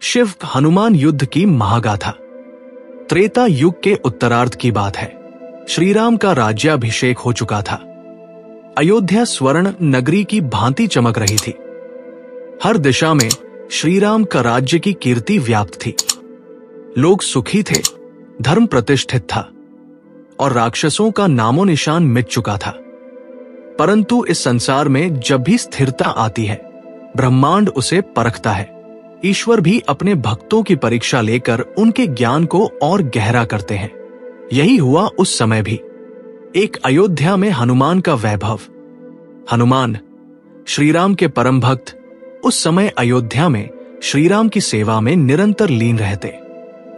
शिव हनुमान युद्ध की महागाथा। त्रेता युग के उत्तरार्ध की बात है। श्री राम का राज्याभिषेक हो चुका था। अयोध्या स्वर्ण नगरी की भांति चमक रही थी। हर दिशा में श्री राम का राज्य की कीर्ति व्याप्त थी। लोग सुखी थे, धर्म प्रतिष्ठित था और राक्षसों का नामो निशान मिट चुका था। परंतु इस संसार में जब भी स्थिरता आती है, ब्रह्मांड उसे परखता है। ईश्वर भी अपने भक्तों की परीक्षा लेकर उनके ज्ञान को और गहरा करते हैं। यही हुआ उस समय भी। एक अयोध्या में हनुमान का वैभव। हनुमान श्री राम के परम भक्त उस समय अयोध्या में श्री राम की सेवा में निरंतर लीन रहते।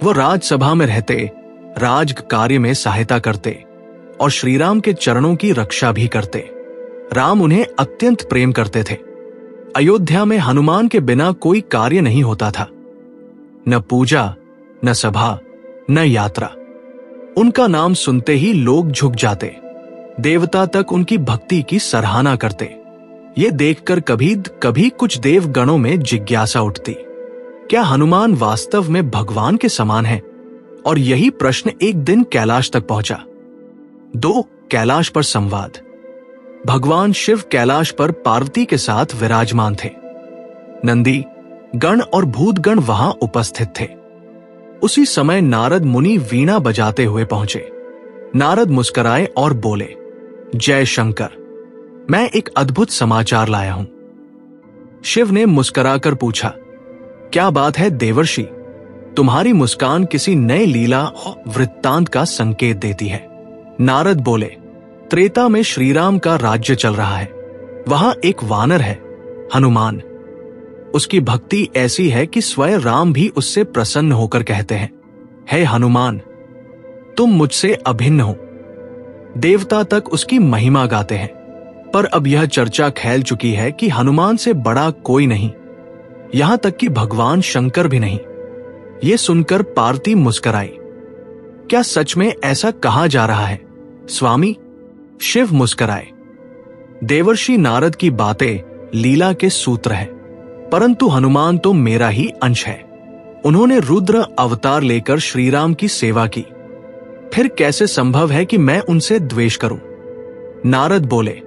वो राजसभा में रहते, राज कार्य में सहायता करते और श्री राम के चरणों की रक्षा भी करते। राम उन्हें अत्यंत प्रेम करते थे। अयोध्या में हनुमान के बिना कोई कार्य नहीं होता था, न पूजा, न सभा, न यात्रा। उनका नाम सुनते ही लोग झुक जाते। देवता तक उनकी भक्ति की सराहना करते। ये देखकर कभी कभी कुछ देवगणों में जिज्ञासा उठती, क्या हनुमान वास्तव में भगवान के समान है? और यही प्रश्न एक दिन कैलाश तक पहुंचा। दो कैलाश पर संवाद। भगवान शिव कैलाश पर पार्वती के साथ विराजमान थे। नंदी गण और भूतगण वहां उपस्थित थे। उसी समय नारद मुनि वीणा बजाते हुए पहुंचे। नारद मुस्कुराए और बोले, जय शंकर, मैं एक अद्भुत समाचार लाया हूं। शिव ने मुस्कुराकर पूछा, क्या बात है देवर्षि? तुम्हारी मुस्कान किसी नए लीला वृत्तांत का संकेत देती है। नारद बोले, त्रेता में श्रीराम का राज्य चल रहा है। वहां एक वानर है, हनुमान। उसकी भक्ति ऐसी है कि स्वयं राम भी उससे प्रसन्न होकर कहते हैं, हे हनुमान, तुम मुझसे अभिन्न हो। देवता तक उसकी महिमा गाते हैं। पर अब यह चर्चा फैल चुकी है कि हनुमान से बड़ा कोई नहीं, यहां तक कि भगवान शंकर भी नहीं। यह सुनकर पार्वती मुस्कुराई। क्या सच में ऐसा कहा जा रहा है स्वामी? शिव मुस्कुराए। देवर्षि नारद की बातें लीला के सूत्र है, परंतु हनुमान तो मेरा ही अंश है। उन्होंने रुद्र अवतार लेकर श्रीराम की सेवा की। फिर कैसे संभव है कि मैं उनसे द्वेष करूं? नारद बोले,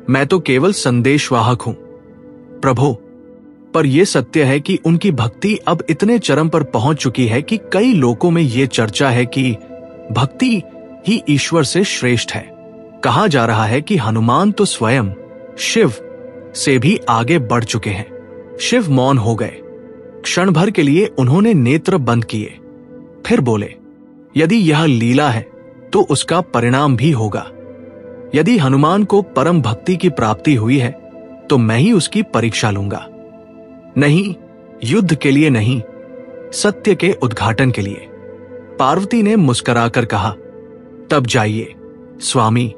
मैं तो केवल संदेशवाहक हूं प्रभु। पर यह सत्य है कि उनकी भक्ति अब इतने चरम पर पहुंच चुकी है कि कई लोगों में यह चर्चा है कि भक्ति ही ईश्वर से श्रेष्ठ है। कहा जा रहा है कि हनुमान तो स्वयं शिव से भी आगे बढ़ चुके हैं। शिव मौन हो गए। क्षण भर के लिए उन्होंने नेत्र बंद किए, फिर बोले, यदि यह लीला है तो उसका परिणाम भी होगा। यदि हनुमान को परम भक्ति की प्राप्ति हुई है तो मैं ही उसकी परीक्षा लूंगा। नहीं, युद्ध के लिए नहीं, सत्य के उद्घाटन के लिए। पार्वती ने मुस्कुराकर कहा, तब जाइए स्वामी,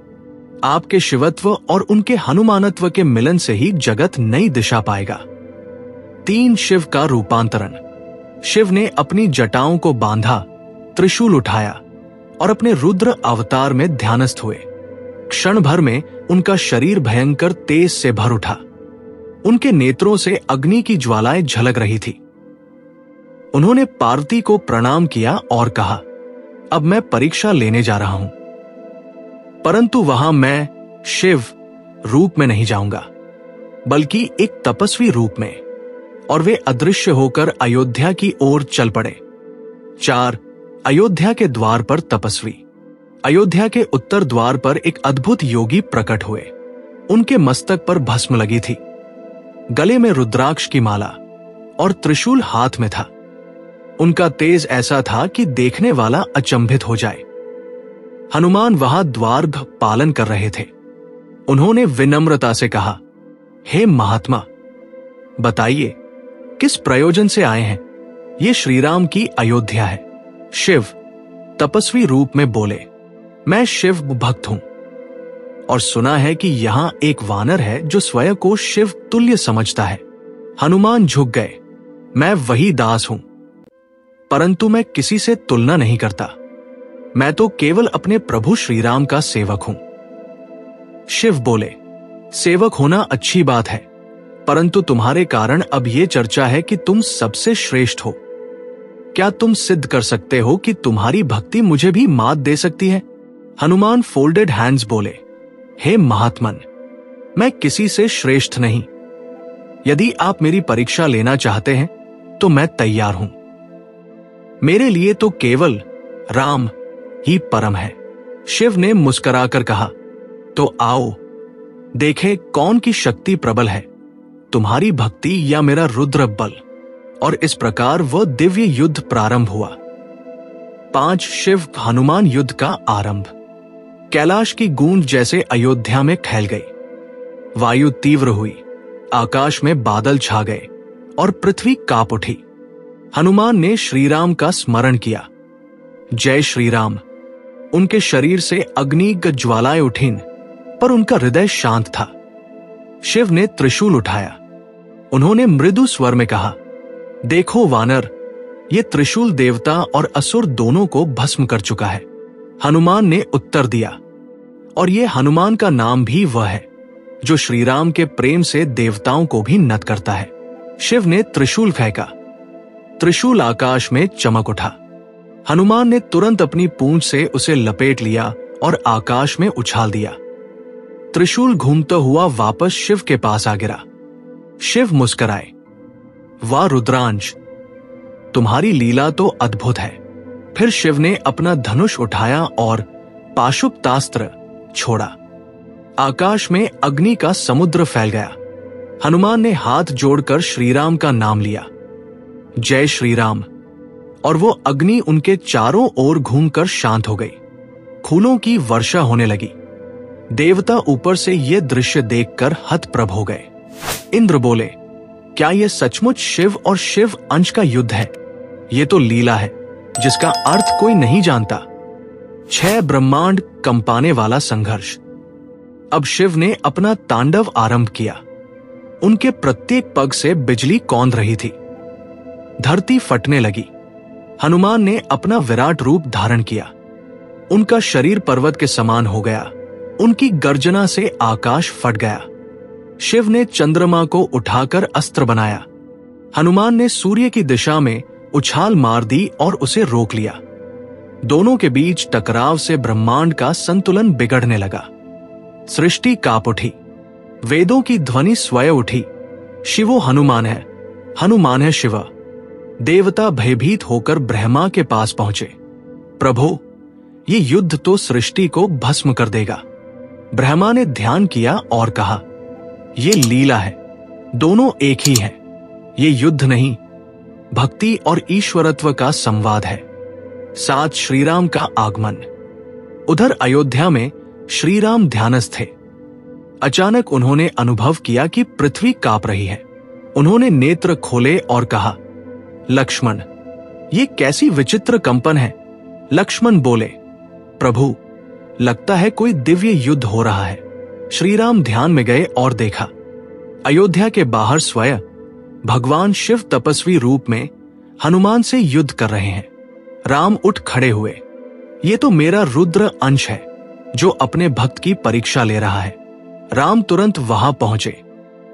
आपके शिवत्व और उनके हनुमानत्व के मिलन से ही जगत नई दिशा पाएगा। 3 शिव का रूपांतरण। शिव ने अपनी जटाओं को बांधा, त्रिशूल उठाया और अपने रुद्र अवतार में ध्यानस्थ हुए। क्षण भर में उनका शरीर भयंकर तेज से भर उठा। उनके नेत्रों से अग्नि की ज्वालाएं झलक रही थी। उन्होंने पार्वती को प्रणाम किया और कहा, अब मैं परीक्षा लेने जा रहा हूं, परंतु वहां मैं शिव रूप में नहीं जाऊंगा, बल्कि एक तपस्वी रूप में। और वे अदृश्य होकर अयोध्या की ओर चल पड़े। 4 अयोध्या के द्वार पर तपस्वी। अयोध्या के उत्तर द्वार पर एक अद्भुत योगी प्रकट हुए। उनके मस्तक पर भस्म लगी थी, गले में रुद्राक्ष की माला और त्रिशूल हाथ में था। उनका तेज ऐसा था कि देखने वाला अचंभित हो जाए। हनुमान वहां द्वार पालन कर रहे थे। उन्होंने विनम्रता से कहा, हे महात्मा, बताइए किस प्रयोजन से आए हैं? ये श्रीराम की अयोध्या है। शिव तपस्वी रूप में बोले, मैं शिव भक्त हूं और सुना है कि यहां एक वानर है जो स्वयं को शिव तुल्य समझता है। हनुमान झुक गए, मैं वही दास हूं, परंतु मैं किसी से तुलना नहीं करता। मैं तो केवल अपने प्रभु श्रीराम का सेवक हूं। शिव बोले, सेवक होना अच्छी बात है, परंतु तुम्हारे कारण अब ये चर्चा है कि तुम सबसे श्रेष्ठ हो। क्या तुम सिद्ध कर सकते हो कि तुम्हारी भक्ति मुझे भी मात दे सकती है? हनुमान फोल्डेड हैंड्स बोले, हे महात्मन, मैं किसी से श्रेष्ठ नहीं। यदि आप मेरी परीक्षा लेना चाहते हैं तो मैं तैयार हूं। मेरे लिए तो केवल राम ही परम है। शिव ने मुस्कुराकर कहा, तो आओ देखें कौन की शक्ति प्रबल है, तुम्हारी भक्ति या मेरा रुद्र बल। और इस प्रकार वह दिव्य युद्ध प्रारंभ हुआ। 5 शिव हनुमान युद्ध का आरंभ। कैलाश की गूंज जैसे अयोध्या में फैल गई। वायु तीव्र हुई, आकाश में बादल छा गए और पृथ्वी कांप उठी। हनुमान ने श्रीराम का स्मरण किया, जय श्री राम। उनके शरीर से अग्निग ज्वालाएं उठीं, पर उनका हृदय शांत था। शिव ने त्रिशूल उठाया। उन्होंने मृदु स्वर में कहा, देखो वानर, ये त्रिशूल देवता और असुर दोनों को भस्म कर चुका है। हनुमान ने उत्तर दिया, और ये हनुमान का नाम भी वह है जो श्रीराम के प्रेम से देवताओं को भी नत करता है। शिव ने त्रिशूल फेंका। त्रिशूल आकाश में चमक उठा। हनुमान ने तुरंत अपनी पूंछ से उसे लपेट लिया और आकाश में उछाल दिया। त्रिशूल घूमता हुआ वापस शिव के पास आ गिरा। शिव मुस्कुराए, वाह रुद्रांश, तुम्हारी लीला तो अद्भुत है। फिर शिव ने अपना धनुष उठाया और पाशुपतास्त्र छोड़ा। आकाश में अग्नि का समुद्र फैल गया। हनुमान ने हाथ जोड़कर श्रीराम का नाम लिया, जय श्री राम। और वो अग्नि उनके चारों ओर घूमकर शांत हो गई। फूलों की वर्षा होने लगी। देवता ऊपर से यह दृश्य देखकर हतप्रभ हो गए। इंद्र बोले, क्या यह सचमुच शिव और शिव अंश का युद्ध है? ये तो लीला है जिसका अर्थ कोई नहीं जानता। 6 ब्रह्मांड कंपाने वाला संघर्ष। अब शिव ने अपना तांडव आरंभ किया। उनके प्रत्येक पग से बिजली कौंध रही थी। धरती फटने लगी। हनुमान ने अपना विराट रूप धारण किया। उनका शरीर पर्वत के समान हो गया। उनकी गर्जना से आकाश फट गया। शिव ने चंद्रमा को उठाकर अस्त्र बनाया। हनुमान ने सूर्य की दिशा में उछाल मार दी और उसे रोक लिया। दोनों के बीच टकराव से ब्रह्मांड का संतुलन बिगड़ने लगा। सृष्टि कांप उठी। वेदों की ध्वनि स्वयं उठी, शिवो हनुमान है, हनुमान है शिव। देवता भयभीत होकर ब्रह्मा के पास पहुंचे। प्रभु, ये युद्ध तो सृष्टि को भस्म कर देगा। ब्रह्मा ने ध्यान किया और कहा, ये लीला है, दोनों एक ही हैं। ये युद्ध नहीं, भक्ति और ईश्वरत्व का संवाद है। 7 श्रीराम का आगमन। उधर अयोध्या में श्रीराम ध्यानस्थ थे। अचानक उन्होंने अनुभव किया कि पृथ्वी कांप रही है। उन्होंने नेत्र खोले और कहा, लक्ष्मण, ये कैसी विचित्र कंपन है। लक्ष्मण बोले, प्रभु, लगता है कोई दिव्य युद्ध हो रहा है। श्रीराम ध्यान में गए और देखा, अयोध्या के बाहर स्वयं भगवान शिव तपस्वी रूप में हनुमान से युद्ध कर रहे हैं। राम उठ खड़े हुए। ये तो मेरा रुद्र अंश है जो अपने भक्त की परीक्षा ले रहा है। राम तुरंत वहां पहुंचे।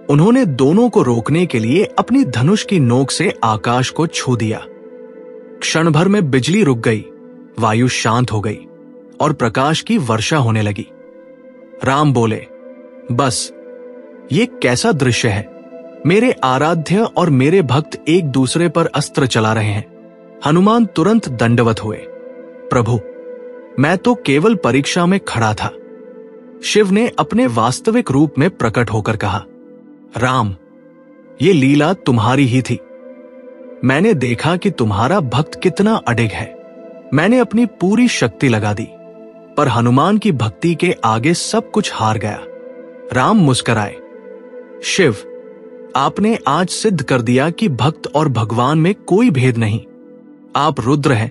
उन्होंने दोनों को रोकने के लिए अपनी धनुष की नोक से आकाश को छू दिया। क्षण भर में बिजली रुक गई, वायु शांत हो गई और प्रकाश की वर्षा होने लगी। राम बोले, बस, ये कैसा दृश्य है। मेरे आराध्य और मेरे भक्त एक दूसरे पर अस्त्र चला रहे हैं। हनुमान तुरंत दंडवत हुए। प्रभु, मैं तो केवल परीक्षा में खड़ा था। शिव ने अपने वास्तविक रूप में प्रकट होकर कहा, राम, ये लीला तुम्हारी ही थी। मैंने देखा कि तुम्हारा भक्त कितना अडिग है। मैंने अपनी पूरी शक्ति लगा दी, पर हनुमान की भक्ति के आगे सब कुछ हार गया। राम मुस्कुराए, शिव, आपने आज सिद्ध कर दिया कि भक्त और भगवान में कोई भेद नहीं। आप रुद्र हैं,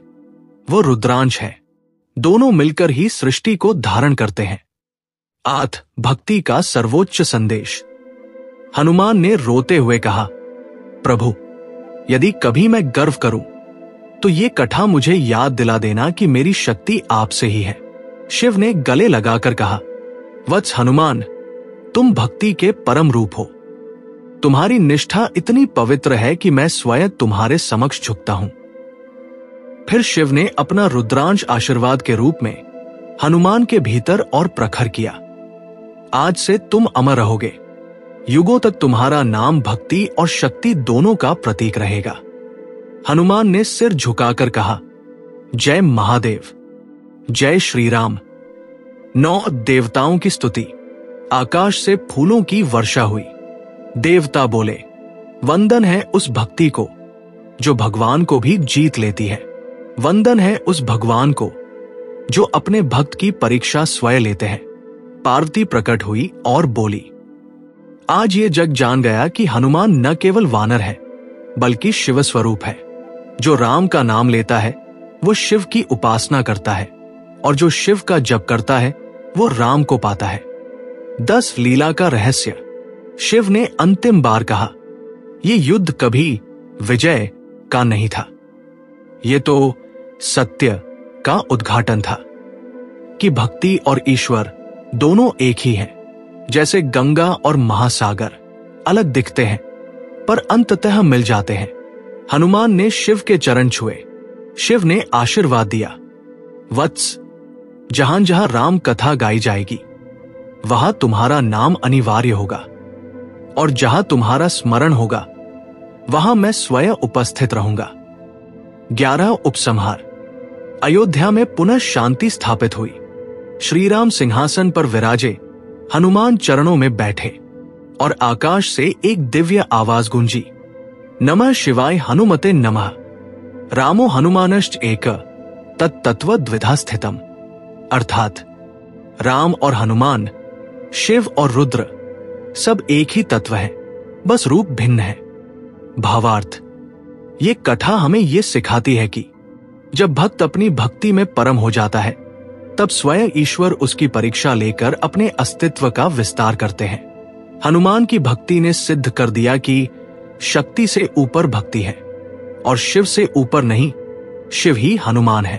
वो रुद्रांश है। दोनों मिलकर ही सृष्टि को धारण करते हैं। आत भक्ति का सर्वोच्च संदेश। हनुमान ने रोते हुए कहा, प्रभु, यदि कभी मैं गर्व करूं तो ये कथा मुझे याद दिला देना कि मेरी शक्ति आपसे ही है। शिव ने गले लगाकर कहा, वत्स हनुमान, तुम भक्ति के परम रूप हो। तुम्हारी निष्ठा इतनी पवित्र है कि मैं स्वयं तुम्हारे समक्ष झुकता हूं। फिर शिव ने अपना रुद्रांश आशीर्वाद के रूप में हनुमान के भीतर और प्रखर किया। आज से तुम अमर रहोगे, युगों तक तुम्हारा नाम भक्ति और शक्ति दोनों का प्रतीक रहेगा। हनुमान ने सिर झुकाकर कहा, जय महादेव, जय श्री राम। 9 देवताओं की स्तुति। आकाश से फूलों की वर्षा हुई। देवता बोले, वंदन है उस भक्ति को जो भगवान को भी जीत लेती है। वंदन है उस भगवान को जो अपने भक्त की परीक्षा स्वयं लेते हैं। पार्वती प्रकट हुई और बोली, आज ये जग जान गया कि हनुमान न केवल वानर है बल्कि शिव स्वरूप है। जो राम का नाम लेता है वो शिव की उपासना करता है, और जो शिव का जप करता है वो राम को पाता है। 10 लीला का रहस्य। शिव ने अंतिम बार कहा, ये युद्ध कभी विजय का नहीं था, ये तो सत्य का उद्घाटन था कि भक्ति और ईश्वर दोनों एक ही हैं। जैसे गंगा और महासागर अलग दिखते हैं पर अंततः मिल जाते हैं। हनुमान ने शिव के चरण छुए। शिव ने आशीर्वाद दिया, वत्स, जहां जहां राम कथा गाई जाएगी वहां तुम्हारा नाम अनिवार्य होगा, और जहां तुम्हारा स्मरण होगा वहां मैं स्वयं उपस्थित रहूंगा। 11 उपसंहार। अयोध्या में पुनः शांति स्थापित हुई। श्री राम सिंहासन पर विराजे, हनुमान चरणों में बैठे, और आकाश से एक दिव्य आवाज गूंजी, नमः शिवाय हनुमते नमः। रामो हनुमानश्च एक तत्तत्व द्विधा स्थितम। अर्थात राम और हनुमान, शिव और रुद्र सब एक ही तत्व है, बस रूप भिन्न है। भावार्थ, ये कथा हमें ये सिखाती है कि जब भक्त अपनी भक्ति में परम हो जाता है तब स्वयं ईश्वर उसकी परीक्षा लेकर अपने अस्तित्व का विस्तार करते हैं। हनुमान की भक्ति ने सिद्ध कर दिया कि शक्ति से ऊपर भक्ति है, और शिव से ऊपर नहीं, शिव ही हनुमान है।